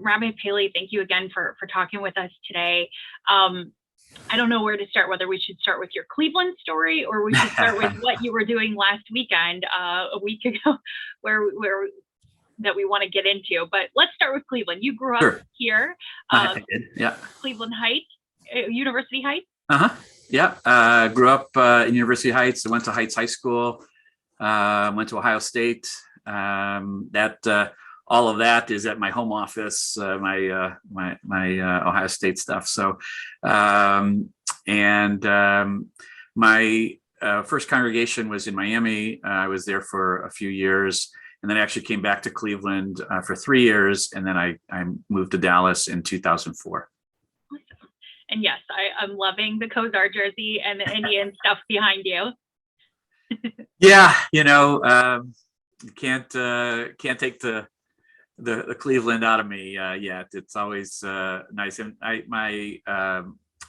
Rabbi Paley, thank you again for talking with us today. I don't know where to start, whether we should start with your Cleveland story or we should start with what you were doing last weekend, a week ago, where that we want to get into. But let's start with Cleveland. You grew up here. I did, yeah. Cleveland Heights, University Heights. Yeah. Grew up in University Heights. I went to Heights High School. Went to Ohio State. All of that is at my home office. My Ohio State stuff. So, my first congregation was in Miami. I was there for a few years, and then I actually came back to Cleveland for 3 years, and then I moved to Dallas in 2004. Awesome. And yes, I'm loving the Kozar jersey and the Indian stuff behind you. Yeah, you can't take the Cleveland out of me yet. It's always nice. And my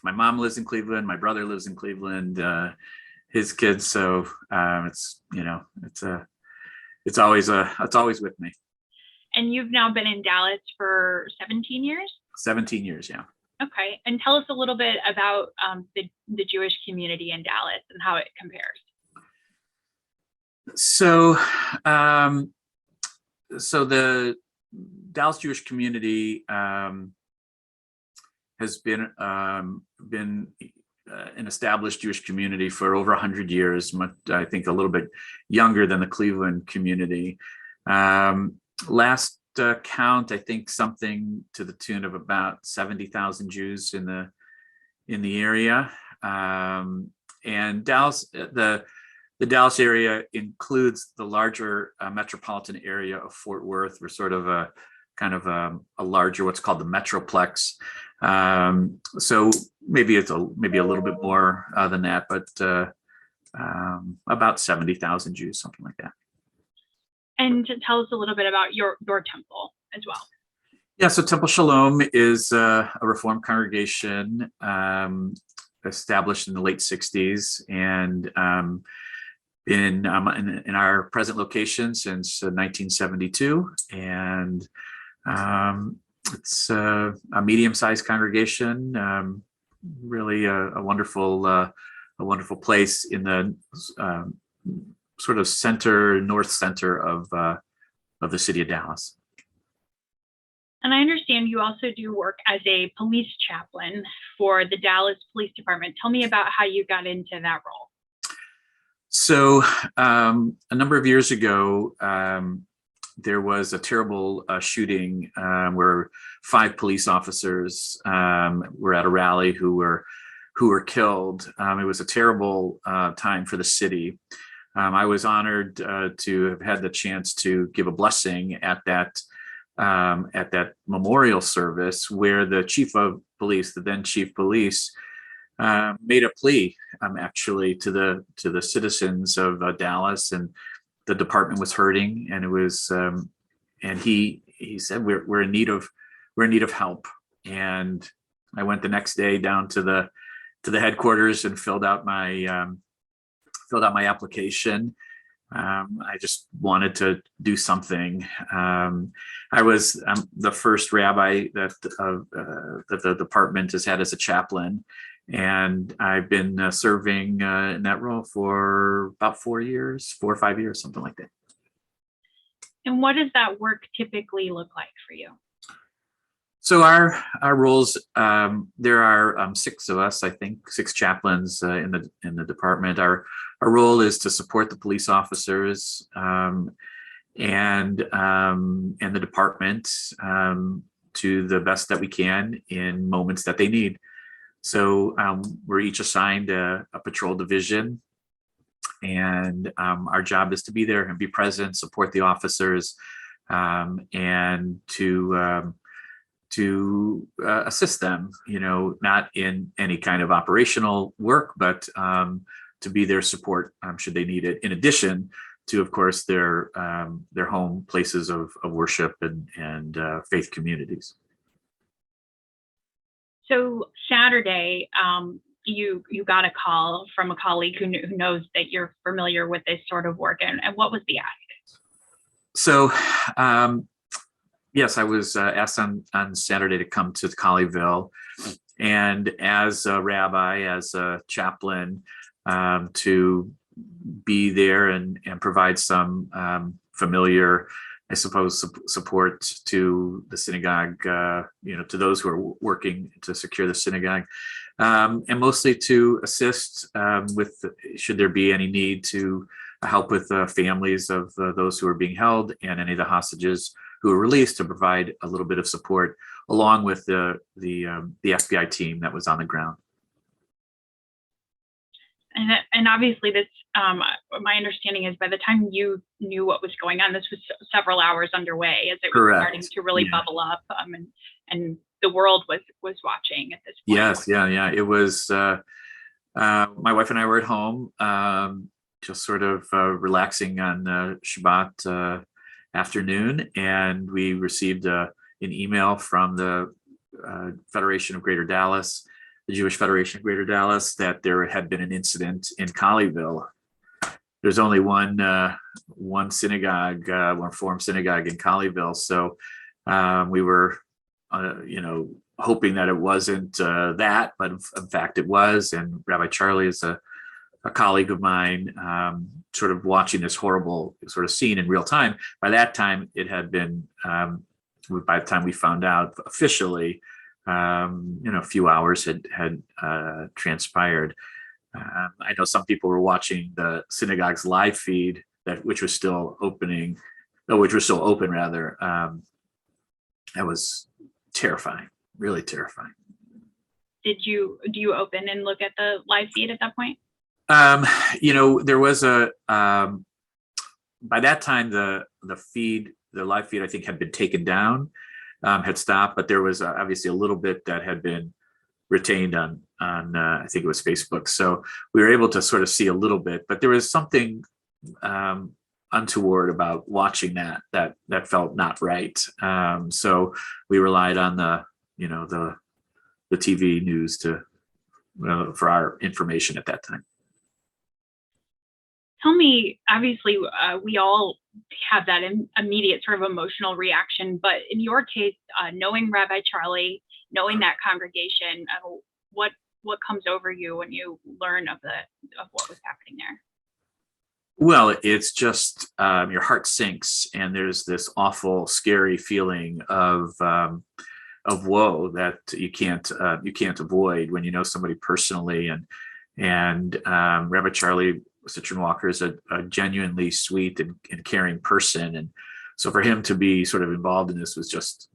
mom lives in Cleveland. My brother lives in Cleveland. His kids. So it's always with me. And you've now been in Dallas for 17 years? 17 years, yeah. Okay. And tell us a little bit about the Jewish community in Dallas and how it compares. So the Dallas Jewish community has been an established Jewish community for over 100 years. I think a little bit younger than the Cleveland community. Last count, I think something to the tune of about 70,000 Jews in the area. And Dallas, the Dallas area includes the larger metropolitan area of Fort Worth. We're sort of a larger, what's called the Metroplex. So maybe it's maybe a little bit more than that, but about 70,000 Jews, something like that. And to tell us a little bit about your temple as well. Yeah, so Temple Shalom is a Reformed congregation established in the late 60s, and in our present location since 1972, and it's a medium-sized congregation, really a wonderful place in the sort of north center of the city of Dallas. And I understand you also do work as a police chaplain for the Dallas Police Department. Tell me about how you got into that role. So a number of years ago, there was a terrible shooting where 5 police officers were at a rally who were killed. It was a terrible time for the city. I was honored to have had the chance to give a blessing at that memorial service, where the chief of police, the then chief police, made a plea actually to the citizens of Dallas, and the department was hurting, and it was and he said we're in need of help. And I went the next day down to the headquarters and filled out my application. I just wanted to do something. I was the first rabbi that the department has had as a chaplain, and I've been serving in that role for about 4 or 5 years, something like that. And what does that work typically look like for you? So our roles, there are 6 of us, I think, 6 chaplains in the department. Our role is to support the police officers and the department to the best that we can in moments that they need. So we're each assigned a patrol division, and our job is to be there and be present, support the officers, and to assist them, not in any kind of operational work, but to be their support should they need it, in addition to, of course, their home places of worship and faith communities. So Saturday, you got a call from a colleague who knows that you're familiar with this sort of work, and what was the ask? So Yes, I was asked on Saturday to come to Colleyville, and as a rabbi, as a chaplain, to be there and provide some familiar, I suppose, support to the synagogue, to those who are working to secure the synagogue, and mostly to assist with, should there be any need, to help with families of those who are being held and any of the hostages who were released, to provide a little bit of support along with the FBI team that was on the ground. And obviously this, my understanding is by the time you knew what was going on, this was several hours underway as it was Correct. starting to really bubble up, and the world was watching at this point. Yes, yeah. It was, my wife and I were at home, just sort of relaxing on Shabbat afternoon, and we received an email from the Federation of Greater Dallas, the Jewish Federation of Greater Dallas, that there had been an incident in Colleyville. There's only one synagogue, one Reform synagogue in Colleyville, so we were, hoping that it wasn't that, but in fact it was. And Rabbi Charlie is a colleague of mine, sort of watching this horrible sort of scene in real time. By that time, it had been, by the time we found out officially, a few hours had transpired. I know some people were watching the synagogue's live feed, which was still open rather. That was terrifying, really terrifying. Do you open and look at the live feed at that point? There was by that time the live feed, I think, had been taken down, had stopped, but there was obviously a little bit that had been retained on I think it was Facebook. So we were able to sort of see a little bit, but there was something untoward about watching that felt not right. So we relied on the TV news for our information at that time. Tell me, obviously, we all have that immediate sort of emotional reaction, but in your case, knowing Rabbi Charlie, knowing that congregation, what comes over you when you learn of what was happening there? Well, it's just your heart sinks, and there's this awful, scary feeling of woe that you can't avoid when you know somebody personally. And Rabbi Charlie Citron Walker is a genuinely sweet and caring person, and so for him to be sort of involved in this was just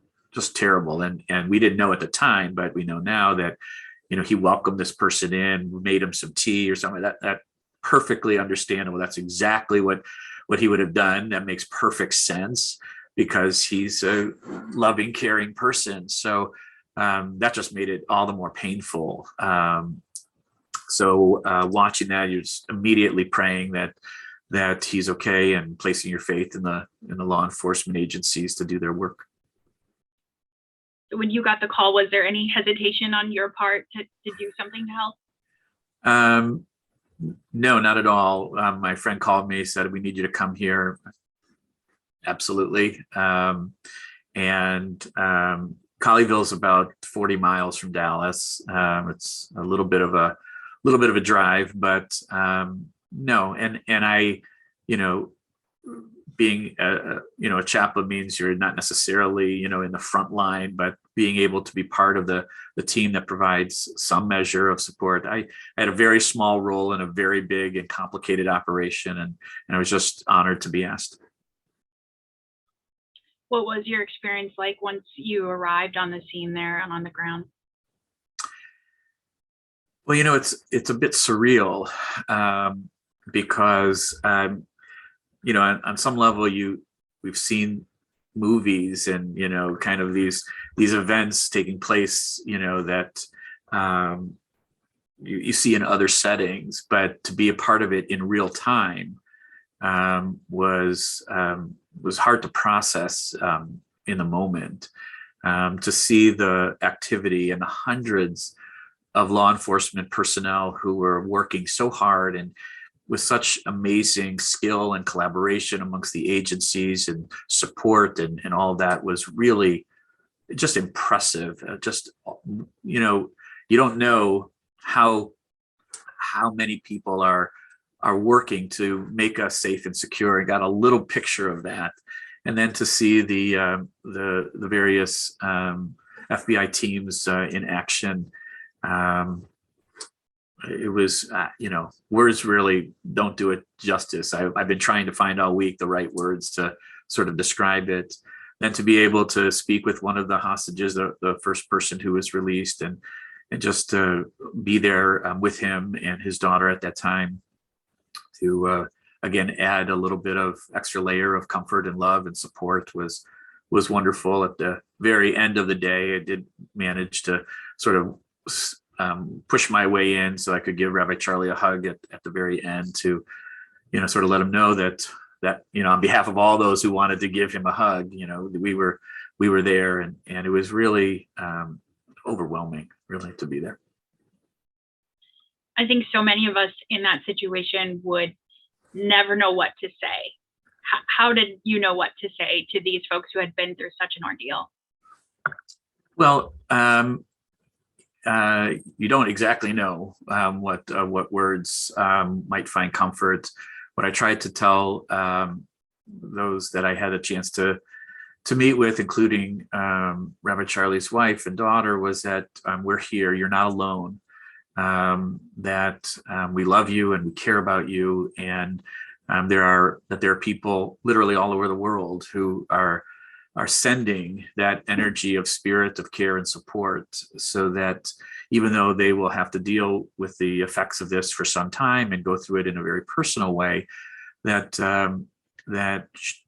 terrible. And we didn't know at the time, but we know now that he welcomed this person in, made him some tea or something. That perfectly understandable. That's exactly what he would have done. That makes perfect sense because he's a loving, caring person. So that just made it all the more painful. So watching that, you're just immediately praying that he's okay and placing your faith in the law enforcement agencies to do their work. When you got the call, was there any hesitation on your part to do something to help? No, not at all. My friend called me, said, "We need you to come here." Absolutely. Colleyville is about 40 miles from Dallas. It's a little bit of a drive, but no. And I, being a chaplain means you're not necessarily in the front line, but being able to be part of the team that provides some measure of support. I had a very small role in a very big and complicated operation, and I was just honored to be asked. What was your experience like once you arrived on the scene there and on the ground? Well, it's a bit surreal, because on some level we've seen movies and kind of these events taking place that you see in other settings, but to be a part of it in real time was hard to process in the moment. To see the activity and the hundreds of law enforcement personnel who were working so hard and with such amazing skill and collaboration amongst the agencies and support and all of that was really just impressive. Just, you don't know how many people are working to make us safe and secure. I got a little picture of that, and then to see the various FBI teams in action. It was, words really don't do it justice. I've been trying to find all week the right words to sort of describe it. Then to be able to speak with one of the hostages, the first person who was released, and just to be there with him and his daughter at that time, to again add a little bit of extra layer of comfort and love and support was wonderful. At the very end of the day, I did manage to sort of push my way in so I could give Rabbi Charlie a hug at the very end to, sort of let him know that on behalf of all those who wanted to give him a hug, we were there, and it was really overwhelming, really, to be there. I think so many of us in that situation would never know what to say. How did you know what to say to these folks who had been through such an ordeal? Well, you don't exactly know what words might find comfort. What I tried to tell those that I had a chance to meet with, including Rabbi Charlie's wife and daughter, was that we're here. You're not alone. That we love you and we care about you, and there are people literally all over the world who are sending that energy of spirit, of care and support, so that even though they will have to deal with the effects of this for some time and go through it in a very personal way, that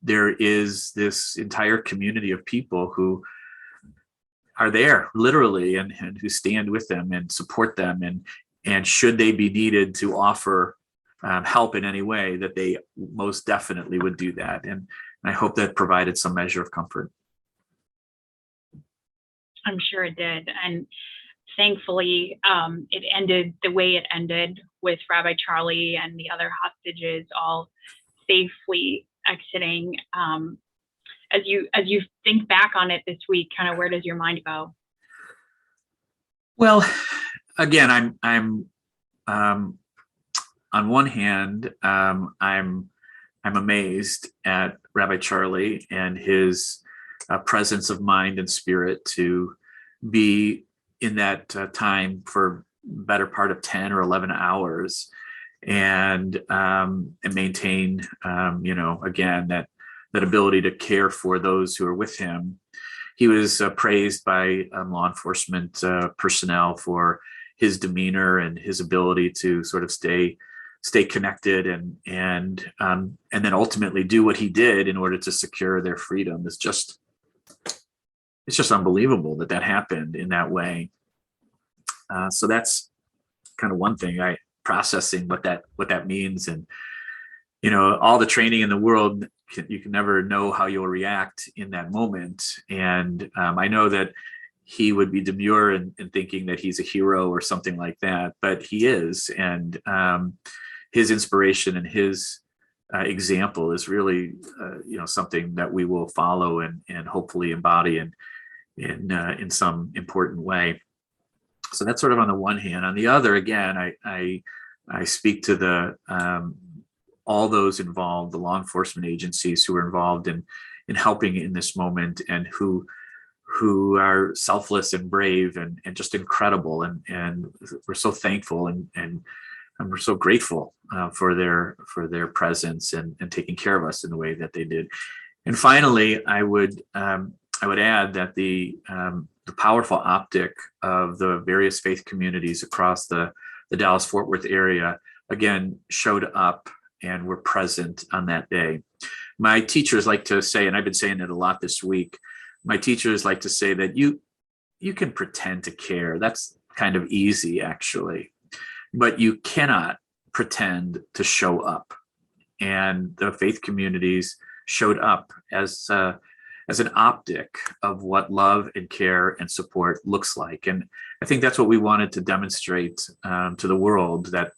there is this entire community of people who are there literally and who stand with them and support them, and should they be needed to offer help in any way, that they most definitely would do that. And I hope that provided some measure of comfort. I'm sure it did. And thankfully, it ended the way it ended, with Rabbi Charlie and the other hostages all safely exiting. As you think back on it this week, kind of where does your mind go? Well, again, I'm on one hand, I'm amazed at Rabbi Charlie and his presence of mind and spirit to be in that time for better part of 10 or 11 hours and maintain, again, that ability to care for those who are with him. He was praised by law enforcement personnel for his demeanor and his ability to sort of stay connected and then ultimately do what he did in order to secure their freedom. It's just unbelievable that happened in that way. So that's kind of one thing, processing what that means. And all the training in the world, you can never know how you'll react in that moment. And I know that he would be demure in thinking that he's a hero or something like that, but he is. And his inspiration and his example is really, something that we will follow and hopefully embody in some important way. So that's sort of on the one hand. On the other, again, I speak to the all those involved, the law enforcement agencies who are involved in helping in this moment, and who are selfless and brave and just incredible. And we're so thankful and we're so grateful for their presence and taking care of us in the way that they did. And finally, I would add that the powerful optic of the various faith communities across the Dallas-Fort Worth area again showed up and were present on that day. My teachers like to say, and I've been saying it a lot this week, my teachers like to say that you can pretend to care. That's kind of easy, actually, but you cannot pretend to show up. And the faith communities showed up as an optic of what love and care and support looks like. And I think that's what we wanted to demonstrate to the world, that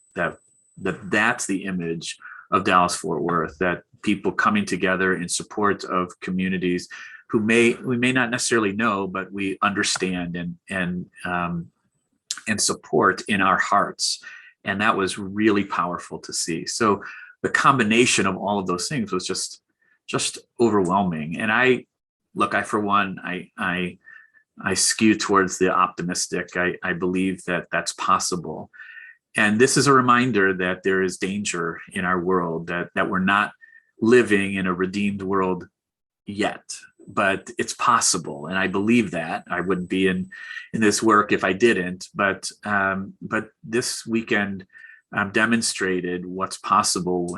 that's the image of Dallas-Fort Worth, that people coming together in support of communities who we may not necessarily know, but we understand and support in our hearts. And that was really powerful to see. So the combination of all of those things was just overwhelming. And I for one, I skew towards the optimistic. I believe that that's possible. And this is a reminder that there is danger in our world, that we're not living in a redeemed world yet, but it's possible. And I believe that. I wouldn't be in this work if I didn't. But this weekend demonstrated what's possible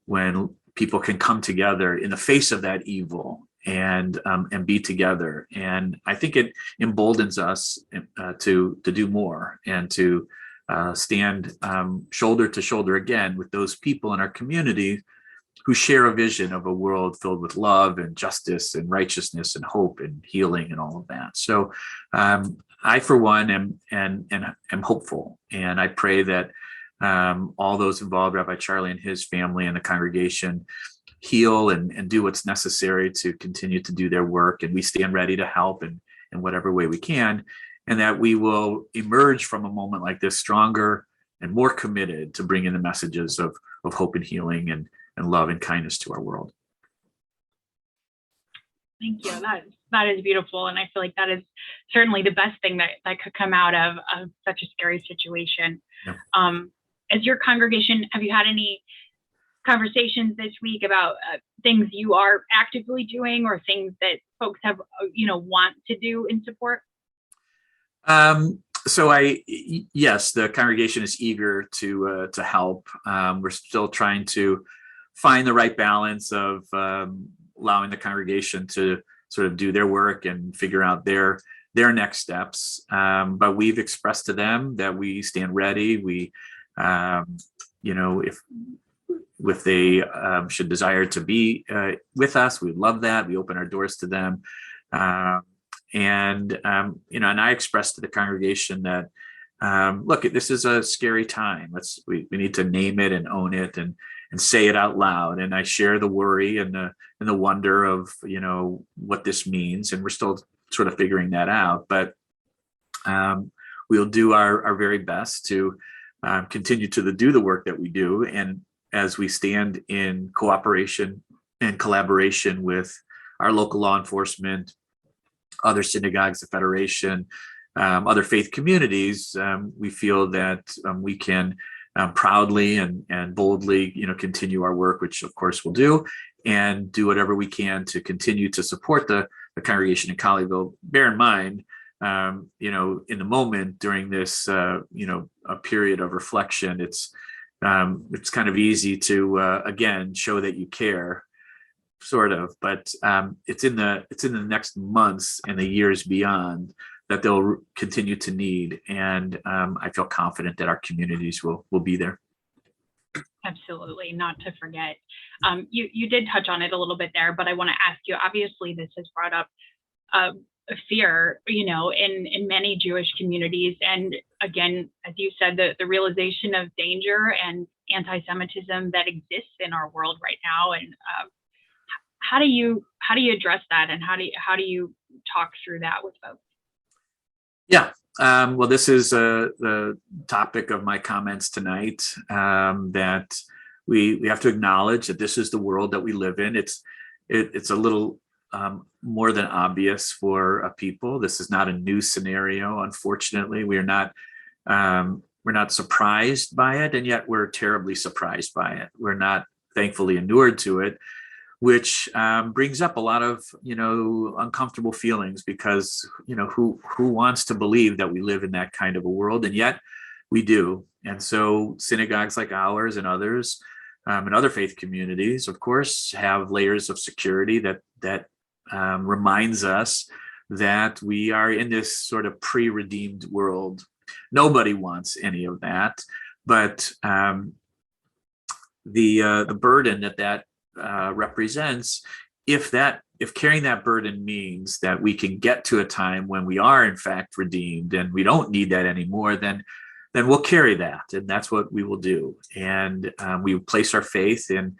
when people can come together in the face of that evil and be together. And I think it emboldens us to do more and to stand shoulder to shoulder again with those people in our community who share a vision of a world filled with love and justice and righteousness and hope and healing and all of that. So I, for one, am hopeful, and I pray that all those involved, Rabbi Charlie and his family and the congregation, heal and do what's necessary to continue to do their work, and we stand ready to help in whatever way we can, and that we will emerge from a moment like this stronger and more committed to bringing the messages of hope and healing and love and kindness to our world. Thank you. That is beautiful. And I feel like that is certainly the best thing that could come out of such a scary situation. Yeah. As your congregation, have you had any conversations this week about things you are actively doing or things that folks have, want to do in support? So yes, the congregation is eager to help. We're still trying to find the right balance of allowing the congregation to sort of do their work and figure out their next steps. But we've expressed to them that we stand ready. We, if they should desire to be with us, we'd love that. We open our doors to them. And I expressed to the congregation that, look, this is a scary time. We need to name it and own it and say it out loud. And I share the worry and the wonder of, what this means. And we're still sort of figuring that out. But we'll do our very best to continue to do the work that we do. And as we stand in cooperation and collaboration with our local law enforcement, other synagogues, the Federation, other faith communities, we feel that we can proudly and boldly, continue our work, which of course we'll do, and do whatever we can to continue to support the congregation in Colleyville. Bear in mind, in the moment during this, a period of reflection, it's kind of easy to again show that you care, sort of, but it's in the next months and the years beyond that they'll continue to need, and I feel confident that our communities will be there. Absolutely, not to forget. You did touch on it a little bit there, but I want to ask you. Obviously, this has brought up a fear, in many Jewish communities, and again, as you said, the realization of danger and anti-Semitism that exists in our world right now, and how do you address that, and how do you talk through that with folks? Yeah. Well, this is the topic of my comments tonight, that we have to acknowledge that this is the world that we live in. It's a little more than obvious for people. This is not a new scenario. Unfortunately, we're not surprised by it, and yet we're terribly surprised by it. We're not thankfully inured to it, which brings up a lot of, uncomfortable feelings, because, who wants to believe that we live in that kind of a world? And yet we do. And so synagogues like ours and others and other faith communities, of course, have layers of security that reminds us that we are in this sort of pre-redeemed world. Nobody wants any of that, but the burden that represents, if carrying that burden means that we can get to a time when we are in fact redeemed and we don't need that anymore, then then we'll carry that, and that's what we will do. And we place our faith in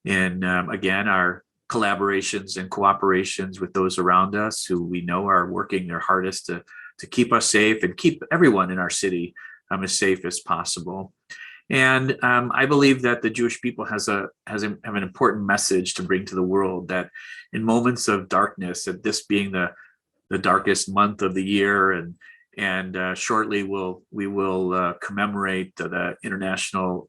again, our collaborations and cooperations with those around us who we know are working their hardest to keep us safe and keep everyone in our city as safe as possible. And I believe that the Jewish people have an important message to bring to the world, that in moments of darkness, that this being the darkest month of the year, and shortly we will commemorate the International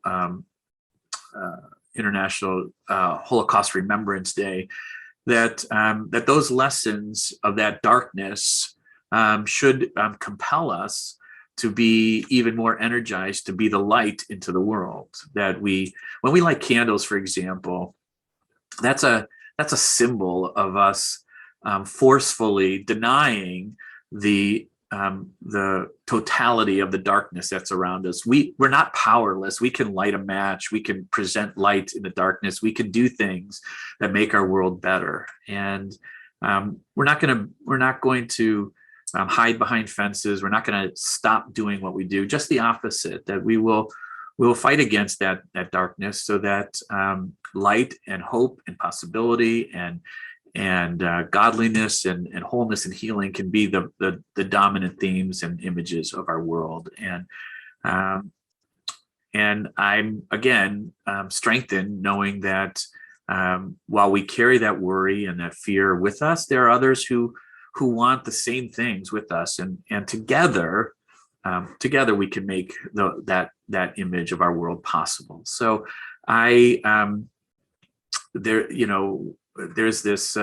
Holocaust Remembrance Day, that those lessons of that darkness should compel us to be even more energized to be the light into the world. That when we light candles, for example, that's a symbol of us forcefully denying the totality of the darkness that's around us. We're not powerless. We can light a match. We can present light in the darkness. We can do things that make our world better. And we're not going to hide behind fences. We're not going to stop doing what we do. Just the opposite. That we will fight against that darkness, so that light and hope and possibility and godliness and wholeness and healing can be the dominant themes and images of our world. And I'm again strengthened knowing that while we carry that worry and that fear with us, there are others who want the same things with us, and together we can make that image of our world possible. So there's this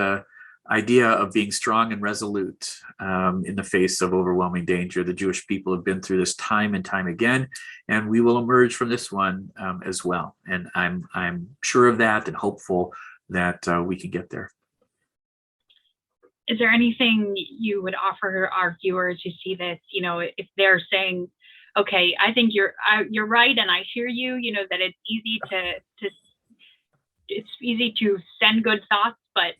idea of being strong and resolute in the face of overwhelming danger. The Jewish people have been through this time and time again, and we will emerge from this one as well. And I'm sure of that and hopeful that we can get there. Is there anything you would offer our viewers who see this, if they're saying, okay, I think you're right, and I hear you, that it's easy to send good thoughts, but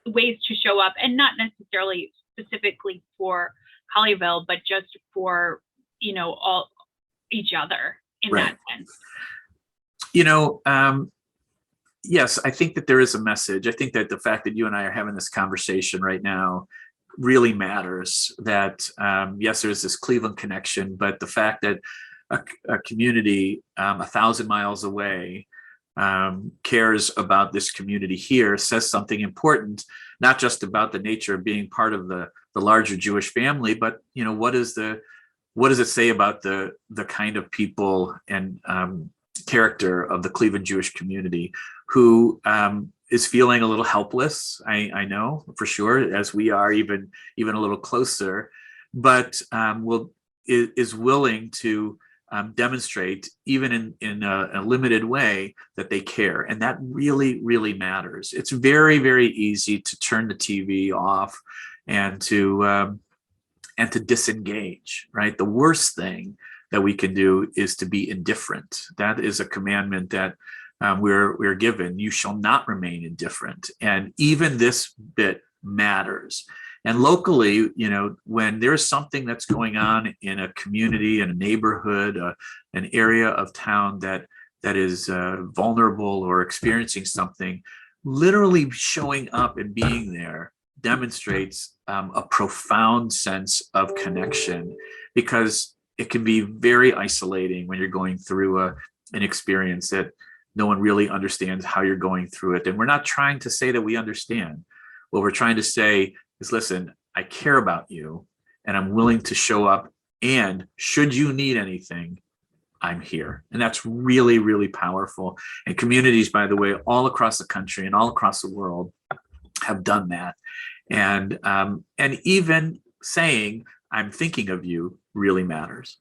ways to show up, and not necessarily specifically for Colleyville, but just for all each other in right. that sense. Yes, I think that there is a message. I think that the fact that you and I are having this conversation right now really matters. That yes, there's this Cleveland connection, but the fact that a community 1,000 miles away cares about this community here says something important, not just about the nature of being part of the larger Jewish family, but what does it say about the kind of people and character of the Cleveland Jewish community, who is feeling a little helpless. I know for sure, as we are, even a little closer, but is willing to demonstrate, even in a limited way, that they care. And that really, really matters. It's very, very easy to turn the TV off and to disengage, right? The worst thing that we can do is to be indifferent. That is a commandment that we're given. You shall not remain indifferent. And even this bit matters. And locally, when there's something that's going on in a community, in a neighborhood, an area of town that is vulnerable or experiencing something, literally showing up and being there demonstrates a profound sense of connection, because it can be very isolating when you're going through an experience that no one really understands how you're going through it. And we're not trying to say that we understand. What we're trying to say is, listen, I care about you, and I'm willing to show up, and should you need anything, I'm here. And that's really, really powerful. And communities, by the way, all across the country and all across the world have done that. And even saying, I'm thinking of you, really matters.